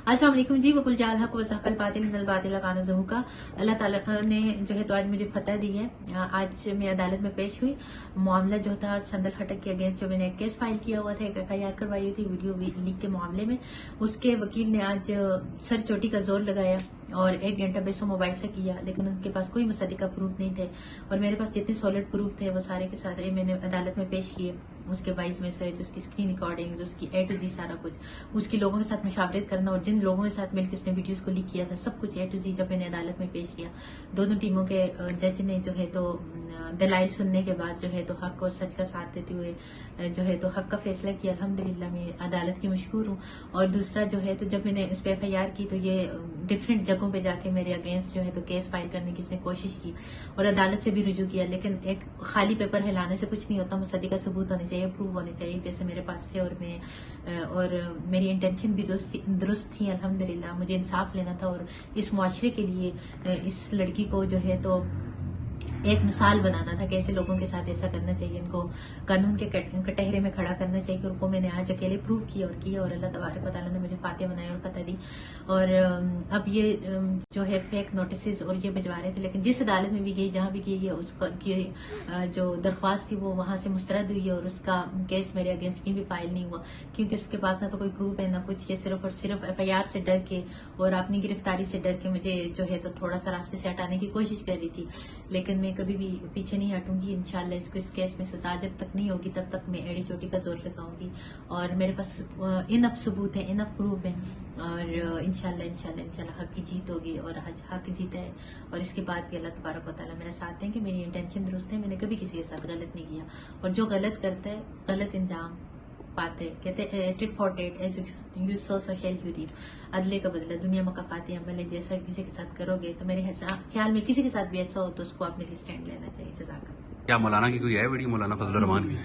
अस्सलाम वालेकुम जी। वकुल जाल हक वज़हकल बातिल मिनल बातिल कान ज़हूका। अल्लाह ताला ने जो है तो आज मुझे फतह दी है। आज मैं अदालत में पेश हुई। मामला जो था संदल खटक के अगेंस्ट जो मैंने केस फाइल किया हुआ था, एक FIR करवाई हुई थी वीडियो लीक के मामले में, उसके वकील ने आज सर चोटी का जोर लगाया और 1 घंटा बेसो मोबाइल से किया, लेकिन उनके पास कोई मुसद्दिका प्रूफ नहीं थे और मेरे पास जितने सॉलिड प्रूफ थे वो सारे के सारे मैंने अदालत में पेश किए। उसके 22 में से उसकी स्क्रीन रिकॉर्डिंग, उसकी A to Z सारा कुछ, उसकी लोगों के साथ मुशावरत करना और जिन लोगों के साथ मिलकर उसने वीडियोस को लीक किया था, सब कुछ A to Z जब मैंने अदालत में पेश किया। दोनों टीमों के जज ने जो है तो दलाइल सुनने के बाद जो है तो हक और सच का साथ देते हुए जो है तो हक का फैसला किया। अल्हम्दुलिल्लाह मैं अदालत की मशकूर हूँ। और दूसरा जो है तो जब मैंने उस पर FIR की तो ये डिफरेंट जगहों पे जाके मेरे अगेंस्ट जो है तो केस फाइल करने की इसने कोशिश की और अदालत से भी रुजू किया, लेकिन एक खाली पेपर हिलाने से कुछ नहीं होता। मुसद्दिका सबूत होने चाहिए, प्रूफ होने चाहिए, जैसे मेरे पास थे और मेरी इंटेंशन भी दुरुस्त थी। अल्हम्दुलिल्लाह मुझे इंसाफ लेना था और इस मुआशरे के लिए इस लड़की को जो है तो एक मिसाल बनाना था कि ऐसे लोगों के साथ ऐसा करना चाहिए, इनको कानून के कटहरे में खड़ा करना चाहिए। और वो मैंने आज अकेले प्रूव किया और अल्लाह तबारक व तआला ने मुझे फातिह बनाया और फतह दी। और अब ये जो है फेक नोटिस और ये भिजवा रहे थे, लेकिन जिस अदालत में भी गई, जहां भी गई है, उसका जो दरख्वास्त थी वो वहां से मुस्तरद हुई है और उसका केस मेरे अगेंस्ट कहीं भी फाइल नहीं हुआ, क्योंकि उसके पास ना तो कोई प्रूफ है ना कुछ। ये सिर्फ और सिर्फ FIR से डर के और अपनी गिरफ्तारी से डर के मुझे जो है तो थोड़ा सा रास्ते से हटाने की कोशिश कर रही थी, लेकिन मैं कभी भी पीछे नहीं हटूंगी। इंशाल्लाह इसको इस केस में सजा जब तक नहीं होगी तब तक मैं एड़ी चोटी का जोर लगाऊंगी और मेरे पास इनफ सबूत है, इनफ प्रूफ है और इंशाल्लाह हक की जीत होगी और हक जीता है। और इसके बाद भी अल्लाह तबारक व तआला मेरा साथ देंगे। मेरी इंटेंशन दुरुस्त है, मैंने कभी किसी के साथ गलत नहीं किया और जो गलत करता है गलत इंजाम पाते। कहते tit for tat as you sow shall you reap. अदले का बदला दुनिया में कफाती अमल है। जैसा किसी के साथ करोगे तो मेरे ख्याल में किसी के साथ भी ऐसा हो तो उसको अपने लिए स्टैंड लेना चाहिए। जज़ाकल्लाह। क्या मौलाना की कोई है वीडियो, मौलाना फजल रहमान की?